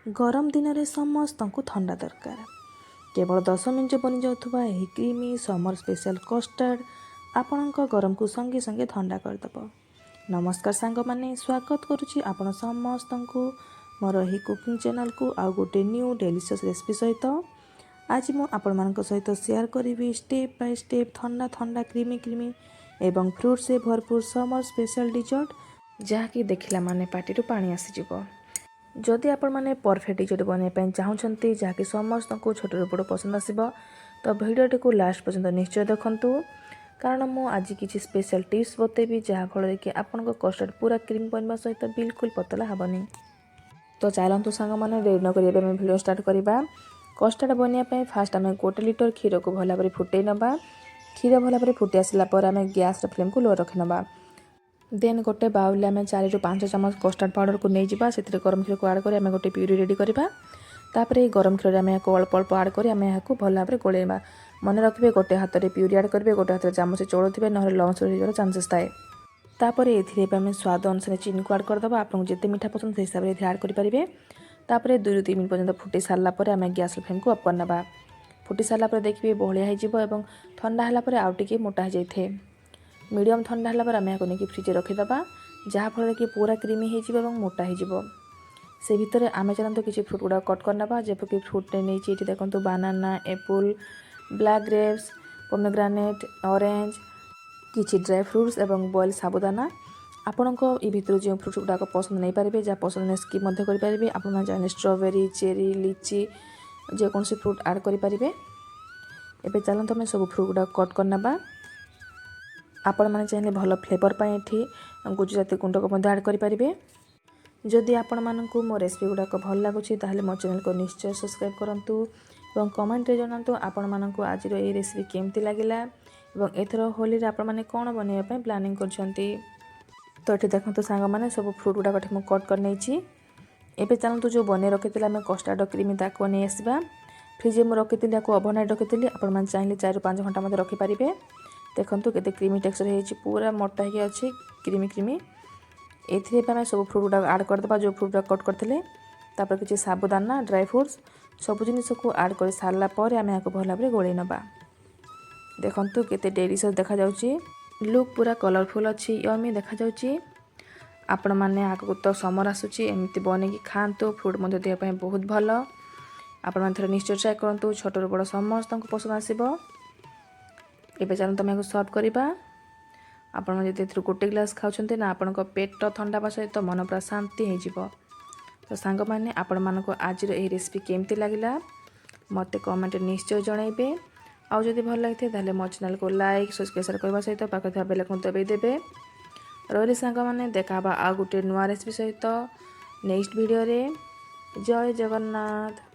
गरम दिन में समस्त को ठंडा दरकार। केवल 10 मिनट बनी जाउथुबा एही क्रीमी समर स्पेशल कस्टर्ड आपण गरम को संगे संगे ठंडा करदेव। नमस्कार सांग माने, स्वागत करुच्ची आपण समस्त को मोर एही कुकिंग चैनल को आउ गोटे न्यू डेलीशियस रेसिपी सहित। आज मु आपण मानक सहित शेयर करी स्टेप बाय स्टेप ठंडा ठंडा क्रीमी क्रीमी एवं फ्रूट से भरपूर समर स्पेशल डिजर्ट जहाँकि देखला माने पार्टी पानी आसीଯିव। जदि आपण माने परफेक्ट डिजर्ट बनवाई चाहूँगी जहाँकि समस्त को छोट बड़ पसंद आसब तो भिडियोटी को लास्ट पर्यंत निश्चय देखंतु, कारण मु आज किसी स्पेशल टिप्स बतेबी जहाँफल कि आपण कस्टर्ड पूरा क्रीम बनवा सहित बिल्कुल पतला हेनी। तो चलतु सांग मैंने डेरी न करें भिडियो स्टार्ट करवा। कस्टर्ड बनवाई फास्ट आम 1 लिटर क्षीर को भल भाव फुटे नवा। क्षीर भल भाव फुटी आसला आम गैस फ्लेम को लो रखी नवा। देन गोटे बाउल आम 4 ରୁ 5 चामच कस्टर्ड पाउडर को नहीं जावा। से गरम क्षीर को आड कर आम गोटे प्यूरी रेडी करवा। तापर गरम क्षीर आम अल्प अल्प आड कर आम यहाँ भल भाव गोलेवा। मन रखिए गोटे हाथ में प्यूरी आड करेंगे, गोटे हाथ में चामच चौथे ना लंच हो चांसेस थाए। तापर ये स्वाद अनुसार चीनी को आड करदे। आपको जिते मीठा पसंद से हिसाब से आड करेंगे। तापर 2 ରୁ 3 मिनट पर्यंत फुटी सारा आम गैस फ्लेम को अफ करना। फुटी सारा देखिए बहलिया हो ठंडा है आउ टे मोटा हो जाए। मीडियम ठंडा है आम यहाँ नहीं फ्रिज रखीदे जहाँफल कि पूरा क्रीमी हो मोटा हो। से भितर आम चलते किसी फ्रुट गुड़ा कट करना। जबकि फ्रुट नहीं देखो banana, apple, black grapes, pomegranate, orange, किसी ड्राई फ्रुट्स एवं बॉयल साबुदाना। आपण भितर जो फ्रुट गुड़ाक पसंद नहीं पारे, जहाँ पसंद नहीं स्किप करेंगे। आप चाहे स्ट्रॉबेरी, चेरी, लीची जेकोसी फ्रुट आड करेंगे। एबे चलते आम सब फ्रुट गुड़ा कट करना। आपण मैंने चाहिए भल फ्लेवर पाई गुजराती गुंड को आड करेंगे। जदि आपण मानकु मो रेसिपी गुड़ाक भल लगुच मो चैनल को निश्चय सब्सक्राइब करूँ और कमेंट रे जनातु आपण मानकु आज ये रेसिपी केमती लगिला और एथर होली आपण माने कौन बनवाई प्लानिंग करछंती। तो ये देखो सांग मैंने सब फ्रुट गुड़ाक मुझे कट कर नहीं। एबे चलतु जो बने रखी आम कस्टर्ड क्रीमी ताको नहीं आसवा। फ्रिज में रखी ओभरनाइट रखी आपण चाहिए 4 ରୁ 5 घंटा मध्य रखिपारे। देखो केते क्रीमी टेक्सचर है, पूरा मोटा ही अच्छी क्रीमी क्रीमी। एथि आम सब फ्रुट गुड़ा आड करदे जो फ्रुट गुड़ा कट करते। तापर किसी साबुदाना, ड्राई फ्रुट्स सब जिनिस को आड कर सारा पर आम यहाँ भल भाव गोल नवा। देखु केते डेलीशियस देखा जाउची, लुक पूरा कलरफुल अच्छी, यमी देखा जाउची। आपण माने आगु तो समर आसुची, एमती बनेकी खातु। फ्रुट मध्य देह ପାଇଁ बहुत भल। आपण माने थोड़ा निश्चय ट्राई करंतु, छोट ରୁ बड़ समस्त को पसंद आसीबो। एबे चलते आम सर्व करवा। आपण जब गोटे ग्लास खाऊँ ना आपण पेट ठंडा बा सहित मन पूरा शांति हो। तो सांग मैंने आपण मानक आज ये रेसिपी केमती लगिला मत कमेंट निश्चय जनइबे। आउ जदि भल लगी मो चैनल को लाइक सब्सक्राइब करने सहित पाखे बेल आइकन दबाइदेवे। रही सांग मैंने देखा आ गोटे नुआ रेसिपी सहित नेक्स्ट वीडियो रे। जय जगन्नाथ।